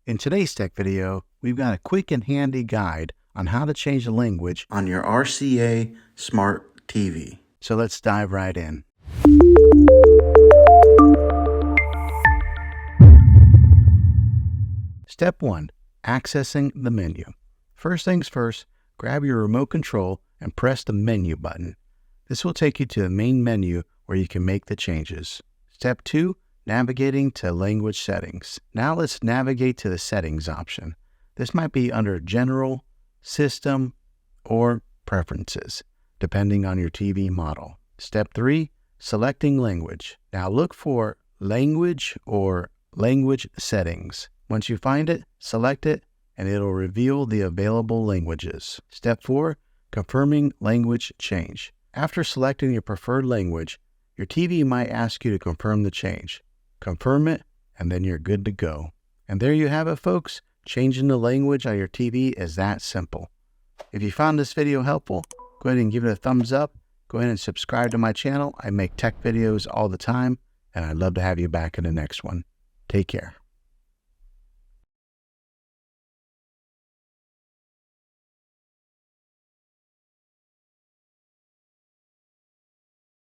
In today's tech video, we've got a quick and handy guide on how to change the language on your RCA Smart TV. So let's dive right in. Step 1. Accessing the menu. First things first, grab your remote control and press the menu button. This will take you to the main menu where you can make the changes. Step 2. Navigating to language settings. Now let's navigate to the settings option. This might be under General, System, or Preferences, depending on your TV model. Step 3. Selecting language. Now look for Language or Language Settings. Once you find it, select it, and it'll reveal the available languages. Step 4. Confirming language change. After selecting your preferred language, your TV might ask you to confirm the change. Confirm it, and then you're good to go. And there you have it, folks. Changing the language on your TV is that simple. If you found this video helpful, go ahead and give it a thumbs up. Go ahead and subscribe to my channel. I make tech videos all the time, and I'd love to have you back in the next one. Take care.